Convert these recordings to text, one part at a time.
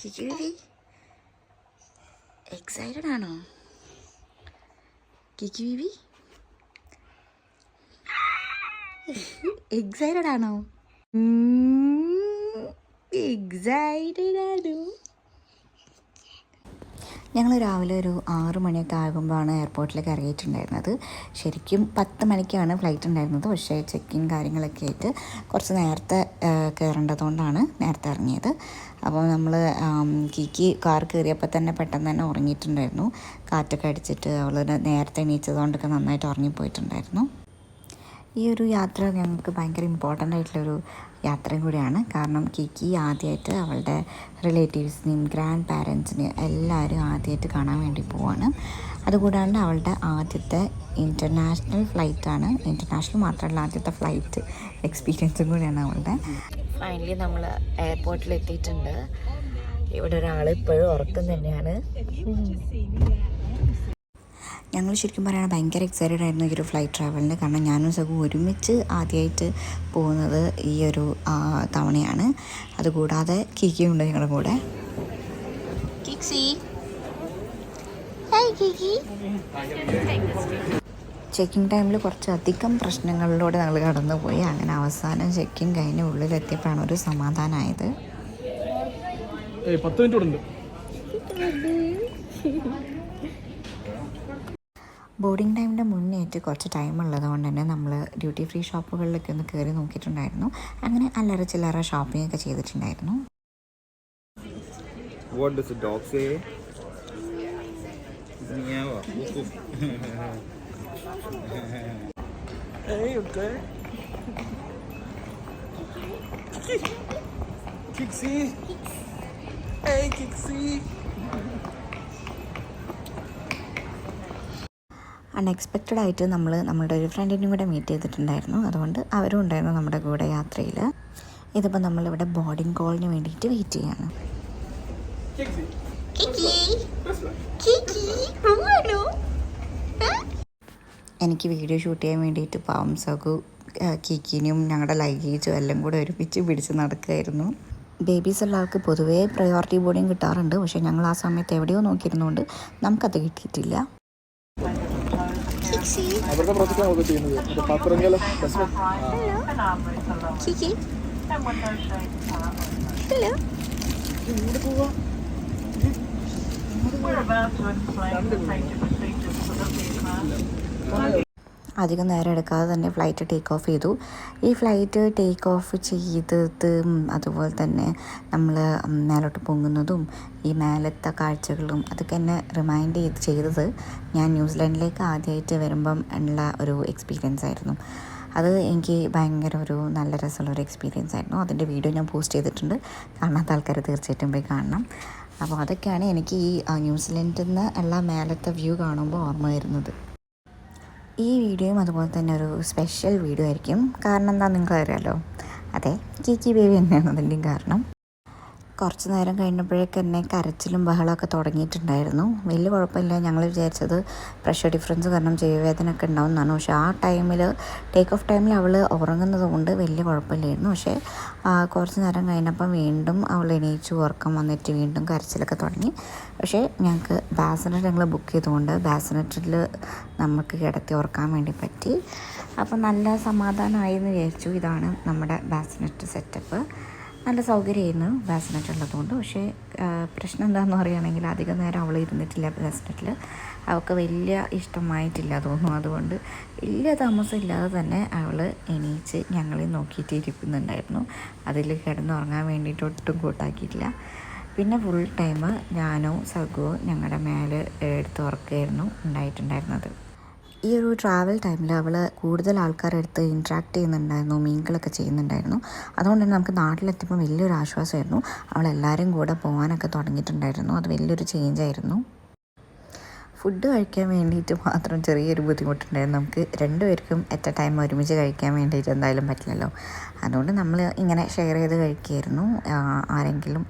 കിക്കി baby excited ആണോ? കിക്കി baby excited ആണോ? Excited ആണോ? ഞങ്ങൾ രാവിലെ ഒരു 6 മണിയൊക്കെ ആകുമ്പോഴാണ് എയർപോർട്ടിലേക്ക് ഇറങ്ങിയിട്ടുണ്ടായിരുന്നത്. ശരിക്കും 10 മണിക്കാണ് ഫ്ലൈറ്റ് ഉണ്ടായിരുന്നത്. പക്ഷേ ചെക്കിൻ കാര്യങ്ങളൊക്കെ ആയിട്ട് കുറച്ച് നേരത്തെ കയറേണ്ടതുകൊണ്ടാണ് നേരത്തെ ഇറങ്ങിയത്. അപ്പോൾ നമ്മൾ കിക്കി കാർ കയറിയപ്പോൾ തന്നെ പെട്ടെന്ന് തന്നെ ഉറങ്ങിയിട്ടുണ്ടായിരുന്നു. കാറ്റൊക്കെ അടിച്ചിട്ട് അവൾ നേരത്തെ എണീച്ചതുകൊണ്ടൊക്കെ നന്നായിട്ട് ഉറങ്ങിപ്പോയിട്ടുണ്ടായിരുന്നു. ഈ ഒരു യാത്ര ഞങ്ങൾക്ക് ഭയങ്കര ഇമ്പോർട്ടൻ്റ് ആയിട്ടുള്ളൊരു യാത്രയും കൂടിയാണ്. കാരണം കിക്കി ആദ്യമായിട്ട് അവളുടെ റിലേറ്റീവ്സിനെയും ഗ്രാൻഡ് പാരൻസിനെയും എല്ലാവരും ആദ്യമായിട്ട് കാണാൻ വേണ്ടി പോവാണ്. അതുകൂടാണ്ട് അവളുടെ ആദ്യത്തെ ഇൻ്റർനാഷണൽ ഫ്ലൈറ്റാണ്. ഇൻ്റർനാഷണൽ മാത്രമല്ല, ആദ്യത്തെ ഫ്ലൈറ്റ് എക്സ്പീരിയൻസും കൂടിയാണ് അവളുടെ. ഫൈനലി നമ്മൾ എയർപോർട്ടിൽ എത്തിയിട്ടുണ്ട്. ഇവിടെ ഒരാൾ ഇപ്പോഴും ഉറക്കം തന്നെയാണ്. ഞങ്ങൾ ശരിക്കും പറയുകയാണെങ്കിൽ ഭയങ്കര എക്സൈറ്റഡ് ആയിരുന്നു ഈ ഒരു ഫ്ലൈറ്റ് ട്രാവലിന്. കാരണം ഞാനും സഖു ഒരുമിച്ച് ആദ്യമായിട്ട് പോകുന്നത് ഈ ഒരു തവണയാണ്. അതുകൂടാതെ കിക്കിയുണ്ട് ഞങ്ങളുടെ കൂടെ. ചെക്കിങ് ടൈമിൽ കുറച്ചധികം പ്രശ്നങ്ങളിലൂടെ ഞങ്ങൾ കടന്നുപോയി. അങ്ങനെ അവസാനം ചെക്കിങ് കഴിഞ്ഞ് ഉള്ളിലെത്തിയപ്പോഴാണ് ഒരു സമാധാനമായത്. 10 മിനിറ്റ് ബോർഡിംഗ് ടൈമിൻ്റെ മുന്നേറ്റ് കുറച്ച് ടൈം ഉള്ളത് കൊണ്ട് തന്നെ നമ്മൾ ഡ്യൂട്ടി ഫ്രീ ഷോപ്പുകളിലൊക്കെ ഒന്ന് കയറി നോക്കിയിട്ടുണ്ടായിരുന്നു. അങ്ങനെ അല്ലറ ചില്ലറ ഷോപ്പിംഗ് ഒക്കെ ചെയ്തിട്ടുണ്ടായിരുന്നു. What does the dog say? Meow. Hey, okay. Kixi. Hey, Kixi. Unexpected ആയിട്ട് നമ്മൾ നമ്മുടെ ഒരു ഫ്രണ്ടിനെയും കൂടെ മീറ്റ് ചെയ്തിട്ടുണ്ടായിരുന്നു. അതുകൊണ്ട് അവരും ഉണ്ടായിരുന്നു നമ്മുടെ കൂടെ യാത്രയിൽ. ഇതിപ്പോൾ നമ്മളിവിടെ ബോർഡിംഗ് കോളിന് വേണ്ടിയിട്ട് വെയിറ്റ് ചെയ്യാണ്. എനിക്ക് വീഡിയോ ഷൂട്ട് ചെയ്യാൻ വേണ്ടിയിട്ട് പാവം സഖു കിക്കിനും ഞങ്ങളുടെ ലഗേജും എല്ലാം കൂടെ ഒരുമിച്ച് പിടിച്ച് നടക്കുകയായിരുന്നു. ബേബീസ് ഉള്ള ആൾക്ക് പൊതുവേ പ്രയോറിറ്റി ബോർഡിങ് കിട്ടാറുണ്ട്. പക്ഷേ ഞങ്ങൾ ആ സമയത്ത് എവിടെയോ നോക്കിയിരുന്നുകൊണ്ട് നമുക്കത് കിട്ടിയിട്ടില്ല. അവരുടെ പ്രോജക്റ്റാണ് ചെയ്യുന്നത്. പാത്രങ്ങൾ അധികം നേരം എടുക്കാതെ തന്നെ ഫ്ലൈറ്റ് ടേക്ക് ഓഫ് ചെയ്തു. ഈ ഫ്ലൈറ്റ് ടേക്ക് ഓഫ് ചെയ്തതും അതുപോലെ തന്നെ നമ്മൾ മേലോട്ട് പൊങ്ങുന്നതും ഈ മേലത്തെ കാഴ്ചകളും അതൊക്കെ എന്നെ റിമൈൻഡ് ചെയ്തത് ഞാൻ ന്യൂസിലാൻഡിലേക്ക് ആദ്യമായിട്ട് വരുമ്പം ഉള്ള ഒരു എക്സ്പീരിയൻസ് ആയിരുന്നു. അത് എനിക്ക് ഭയങ്കര ഒരു നല്ല രസമുള്ളൊരു എക്സ്പീരിയൻസ് ആയിരുന്നു. അതിൻ്റെ വീഡിയോ ഞാൻ പോസ്റ്റ് ചെയ്തിട്ടുണ്ട്. കാണാത്ത ആൾക്കാർ തീർച്ചയായിട്ടും പോയി കാണണം. അപ്പോൾ അതൊക്കെയാണ് എനിക്ക് ഈ ന്യൂസിലൻഡിൽ നിന്ന് ഉള്ള മേലത്തെ വ്യൂ കാണുമ്പോൾ ഓർമ്മ വരുന്നത്. ഈ വീഡിയോയും അതുപോലെ തന്നെ ഒരു സ്പെഷ്യൽ വീഡിയോ ആയിരിക്കും. കാരണം എന്താ നിങ്ങൾക്കറിയാമല്ലോ, അതെ കിക്കി ബേബി തന്നെയാണ് അതിൻ്റെയും കാരണം. കുറച്ച് നേരം കഴിഞ്ഞപ്പോഴേക്ക് തന്നെ കരച്ചിലും ബഹളമൊക്കെ തുടങ്ങിയിട്ടുണ്ടായിരുന്നു. വലിയ കുഴപ്പമില്ല. ഞങ്ങൾ വിചാരിച്ചത് പ്രഷർ ഡിഫറൻസ് കാരണം ചെവിവേദനയൊക്കെ ഉണ്ടാവുന്നതാണ്. പക്ഷേ ആ ടൈമിൽ ടേക്ക് ഓഫ് ടൈമിൽ അവൾ ഉറങ്ങുന്നത് കൊണ്ട് വലിയ കുഴപ്പമില്ലായിരുന്നു. പക്ഷേ കുറച്ച് നേരം കഴിഞ്ഞപ്പം വീണ്ടും അവൾ എണീച്ചു ഉറക്കം വന്നിട്ട് വീണ്ടും കരച്ചിലൊക്കെ തുടങ്ങി. പക്ഷേ ഞങ്ങൾക്ക് ബാസിനെറ്റ് ഞങ്ങൾ ബുക്ക് ചെയ്തുകൊണ്ട് ബാസിനെറ്റിൽ നമുക്ക് കിടത്തി ഉറക്കാൻ വേണ്ടി പറ്റി. അപ്പം നല്ല സമാധാനമായി എന്ന് വിചാരിച്ചു. ഇതാണ് നമ്മുടെ ബാസിനെറ്റ് സെറ്റപ്പ്. നല്ല സൗകര്യമായിരുന്നു ബാസിനെറ്റ് ഉള്ളതുകൊണ്ട്. പക്ഷേ പ്രശ്നം എന്താണെന്ന് പറയുകയാണെങ്കിൽ അധികം നേരം അവൾ ഇരുന്നിട്ടില്ല ബാസിനെറ്റിൽ. അവൾക്ക് വലിയ ഇഷ്ടമായിട്ടില്ല തോന്നുന്നു. അതുകൊണ്ട് വലിയ താമസം ഇല്ലാതെ തന്നെ അവൾ എണീച്ച് ഞങ്ങളെ നോക്കിയിട്ട് ഇരിക്കുന്നുണ്ടായിരുന്നു. അതിൽ കിടന്നുറങ്ങാൻ വേണ്ടിയിട്ട് ഒട്ടും കൂട്ടാക്കിയിട്ടില്ല. പിന്നെ ഫുൾ ടൈം ഞാനോ സഖുവോ ഞങ്ങളുടെ മേലെ എടുത്ത് ഉറക്കുകയായിരുന്നു ഉണ്ടായിട്ടുണ്ടായിരുന്നത്. ഈ ഒരു ട്രാവൽ ടൈമിൽ അവൾ കൂടുതൽ ആൾക്കാരെടുത്ത് ഇൻട്രാക്ട് ചെയ്യുന്നുണ്ടായിരുന്നു, മീൻകളൊക്കെ ചെയ്യുന്നുണ്ടായിരുന്നു. അതുകൊണ്ട് തന്നെ നമുക്ക് നാട്ടിലെത്തിയപ്പോൾ വലിയൊരു ആശ്വാസമായിരുന്നു. അവളെല്ലാവരും കൂടെ പോകാനൊക്കെ തുടങ്ങിയിട്ടുണ്ടായിരുന്നു. അത് വലിയൊരു ചേഞ്ചായിരുന്നു. ഫുഡ് കഴിക്കാൻ വേണ്ടിയിട്ട് മാത്രം ചെറിയൊരു ബുദ്ധിമുട്ടുണ്ടായിരുന്നു. നമുക്ക് രണ്ടുപേർക്കും എറ്റ് എ ടൈം ഒരുമിച്ച് കഴിക്കാൻ വേണ്ടിയിട്ട് എന്തായാലും പറ്റില്ലല്ലോ. അതുകൊണ്ട് നമ്മൾ ഇങ്ങനെ ഷെയർ ചെയ്ത് കഴിക്കുകയായിരുന്നു. ആരെങ്കിലും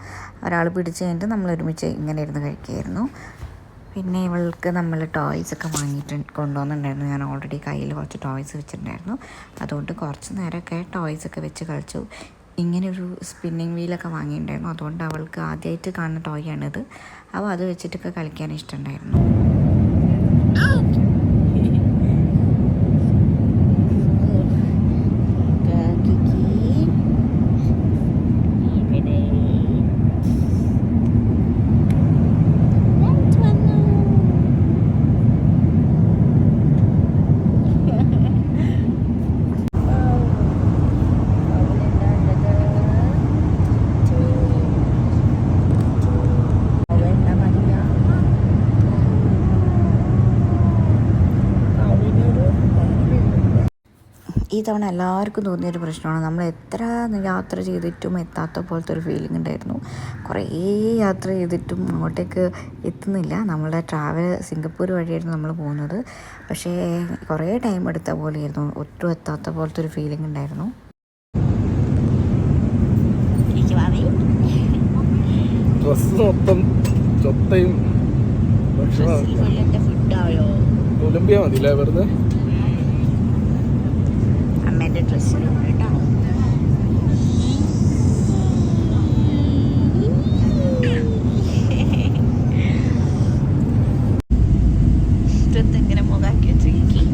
ഒരാൾ പിടിച്ച് കഴിഞ്ഞിട്ട് നമ്മൾ ഒരുമിച്ച് ഇങ്ങനെ ഇരുന്ന് കഴിക്കുകയായിരുന്നു. പിന്നെ ഇവൾക്ക് നമ്മൾ ടോയ്സൊക്കെ വാങ്ങിയിട്ട് കൊണ്ടുവന്നിട്ടുണ്ടായിരുന്നു. ഞാൻ ഓൾറെഡി കയ്യിൽ കുറച്ച് ടോയ്സ് വെച്ചിട്ടുണ്ടായിരുന്നു. അതുകൊണ്ട് കുറച്ച് നേരമൊക്കെ ടോയ്സൊക്കെ വെച്ച് കളിച്ചു. ഇങ്ങനൊരു സ്പിന്നിങ് വീലൊക്കെ വാങ്ങിയിട്ടുണ്ടായിരുന്നു. അതുകൊണ്ട് അവൾക്ക് ആദ്യമായിട്ട് കാണുന്ന ടോയാണിത്. അപ്പോൾ അത് വെച്ചിട്ടൊക്കെ കളിക്കാൻ ഇഷ്ടമുണ്ടായിരുന്നു. ഈ തവണ എല്ലാവർക്കും തോന്നിയൊരു പ്രശ്നമാണ്, നമ്മൾ എത്ര യാത്ര ചെയ്തിട്ടും എത്താത്ത പോലത്തെ ഒരു ഫീലിംഗ് ഉണ്ടായിരുന്നു. കുറേ യാത്ര ചെയ്തിട്ടും അങ്ങോട്ടേക്ക് എത്തുന്നില്ല. നമ്മളുടെ ട്രാവൽ സിംഗപ്പൂർ വഴിയായിരുന്നു നമ്മൾ പോകുന്നത്. പക്ഷേ കുറേ ടൈം എടുത്ത പോലെയായിരുന്നു, ഒട്ടും എത്താത്ത പോലത്തെ ഒരു ഫീലിംഗ് ഉണ്ടായിരുന്നു. ഡ്രസ്സ് മൊത്തം ചൊത്തയും ഒളിമ്പിയ മതിയില്ലേ വെറുതെ. അമ്മേൻ്റെ ഡ്രസ്സിലുണ്ട് കേട്ടോ. ഇങ്ങനെ മുഖാക്കി വെച്ചിരിക്കും,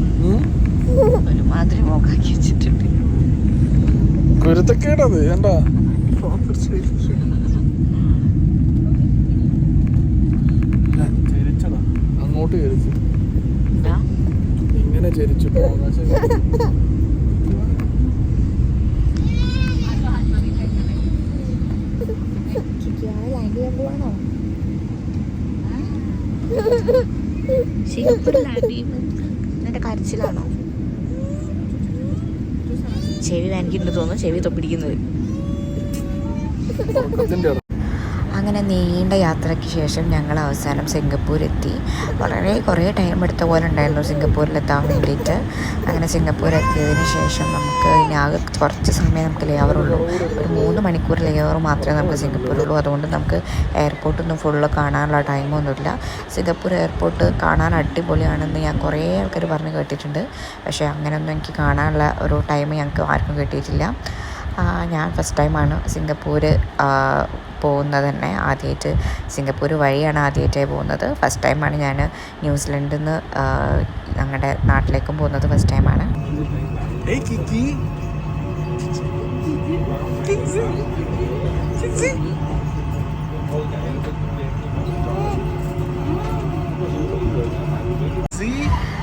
ഒരുമാതിരി മുഖാക്കി വെച്ചിട്ടുണ്ട്. കുരുത്തക്കേടത് വേണ്ട. അങ്ങോട്ട് ചരിച്ചു, ഇങ്ങനെ ചരിച്ചു പോകാൻ. എന്റെ കരച്ചിലാണോ? ചെവി വേനിക്കുണ്ട് തോന്നുന്നു, ചെവി തൊപ്പിടിക്കുന്നത്. അങ്ങനെ നീണ്ട യാത്രയ്ക്ക് ശേഷം ഞങ്ങൾ അവസാനം സിംഗപ്പൂർ എത്തി. കുറേ ടൈം എടുത്ത പോലെ ഉണ്ടായിരുന്നു സിംഗപ്പൂരിലെത്താൻ വേണ്ടിയിട്ട്. അങ്ങനെ സിംഗപ്പൂർ എത്തിയതിന് ശേഷം നമുക്ക് ഇനി ആകെ കുറച്ച് സമയം നമുക്ക് ലേവറുള്ളൂ. ഒരു 3 മണിക്കൂർ ലേവർ മാത്രമേ നമുക്ക് സിംഗപ്പൂരുള്ളൂ. അതുകൊണ്ട് നമുക്ക് എയർപോർട്ടൊന്നും ഫുള്ള് കാണാനുള്ള ടൈമൊന്നുമില്ല. സിംഗപ്പൂർ എയർപോർട്ട് കാണാൻ അടിപൊളിയാണെന്ന് ഞാൻ കുറേ ആൾക്കാർ പറഞ്ഞ് കേട്ടിട്ടുണ്ട്. പക്ഷേ അങ്ങനെയൊന്നും എനിക്ക് കാണാനുള്ള ഒരു ടൈം ഞങ്ങൾക്ക് ആർക്കും കിട്ടിയിട്ടില്ല. ഞാൻ ഫസ്റ്റ് ടൈമാണ് സിംഗപ്പൂർ പോകുന്നത് തന്നെ. ആദ്യമായിട്ട് സിംഗപ്പൂർ വഴിയാണ് ആദ്യമായിട്ടായി പോകുന്നത്. ഫസ്റ്റ് ടൈമാണ് ഞാൻ ന്യൂസിലൻഡിൽ നിന്ന് ഞങ്ങളുടെ നാട്ടിലേക്കും പോകുന്നത്. ഫസ്റ്റ് ടൈമാണ്.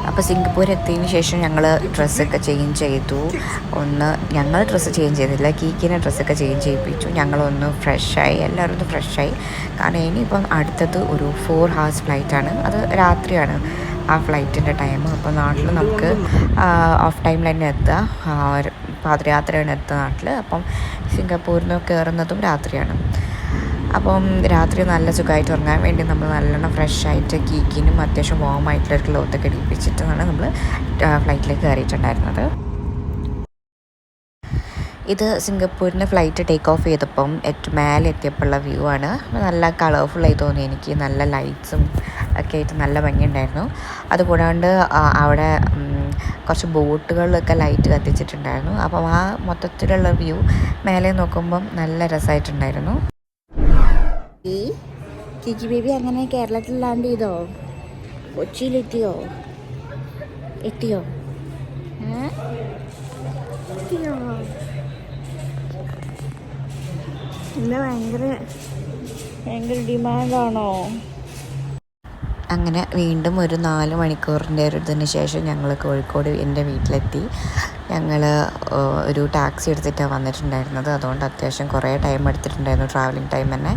അപ്പോൾ സിംഗപ്പൂർ എത്തിയതിന് ശേഷം ഞങ്ങൾ ഡ്രസ്സൊക്കെ ചേഞ്ച് ചെയ്തു. ഞങ്ങൾ ഡ്രസ്സ് ചേഞ്ച് ചെയ്തില്ല, കീക്കിനെ ഡ്രസ്സൊക്കെ ചേഞ്ച് ചെയ്യിപ്പിച്ചു. ഞങ്ങളൊന്ന് ഫ്രഷായി, എല്ലാവരും ഒന്ന് ഫ്രഷായി. കാരണം ഇനിയിപ്പം അടുത്തത് ഒരു 4 hours ഫ്ലൈറ്റാണ്. അത് രാത്രിയാണ് ആ ഫ്ലൈറ്റിൻ്റെ ടൈം. അപ്പോൾ നാട്ടിൽ നമുക്ക് ഓഫ് ടൈമിൽ തന്നെ എത്തുക, പാതിരാത്രിയാണ് എത്തുക നാട്ടിൽ. അപ്പം സിംഗപ്പൂരിൽ നിന്ന് കയറുന്നതും രാത്രിയാണ്. അപ്പം രാത്രി നല്ല സുഖമായിട്ട് ഉറങ്ങാൻ വേണ്ടി നമ്മൾ നല്ലോണം ഫ്രഷായിട്ട് കീക്കിനും അത്യാവശ്യം വാമായിട്ടുള്ളൊരു ക്ലോത്തൊക്കെ ഇടിപ്പിച്ചിട്ടാണ് നമ്മൾ ഫ്ലൈറ്റിലേക്ക് കയറിയിട്ടുണ്ടായിരുന്നത്. ഇത് സിംഗപ്പൂരിന് ഫ്ലൈറ്റ് ടേക്ക് ഓഫ് ചെയ്തപ്പം മേലെ എത്തിയപ്പോഴുള്ള വ്യൂ ആണ്. നല്ല കളർഫുള്ളായി തോന്നി എനിക്ക്. നല്ല ലൈറ്റ്സും ഒക്കെ ആയിട്ട് നല്ല ഭംഗിയുണ്ടായിരുന്നു. അതുകൂടാണ്ട് അവിടെ കുറച്ച് ബോട്ടുകളിലൊക്കെ ലൈറ്റ് കത്തിച്ചിട്ടുണ്ടായിരുന്നു. അപ്പം ആ മൊത്തത്തിലുള്ള വ്യൂ മേലെ നോക്കുമ്പം നല്ല രസമായിട്ടുണ്ടായിരുന്നു. കിക്കി ബേബി അങ്ങനെ കേരളത്തിൽ ലാൻഡ് ചെയ്തോ? കൊച്ചിയിലെത്തിയോ? എത്തിയോ? ഇന്ന് ഭയങ്കര ഡിമാൻഡാണോ? അങ്ങനെ വീണ്ടും ഒരു 4 മണിക്കൂറിൻ്റെ ഒരു ഇതിന് ശേഷം ഞങ്ങൾ കോഴിക്കോട് എൻ്റെ വീട്ടിലെത്തി. ഞങ്ങൾ ഒരു ടാക്സി എടുത്തിട്ടാണ് വന്നിട്ടുണ്ടായിരുന്നത്. അതുകൊണ്ട് അത്യാവശ്യം കുറേ ടൈം എടുത്തിട്ടുണ്ടായിരുന്നു, ട്രാവലിംഗ് ടൈം തന്നെ.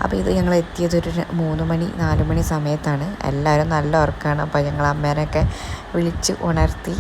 അപ്പോൾ ഇത് ഞങ്ങൾ എത്തിയത് ഒരു 3 മണി 4 മണി സമയത്താണ്. എല്ലാവരും നല്ല ഉറക്കമാണ്. അപ്പോൾ ഞങ്ങൾ അമ്മേനെയൊക്കെ വിളിച്ച് ഉണർത്തി.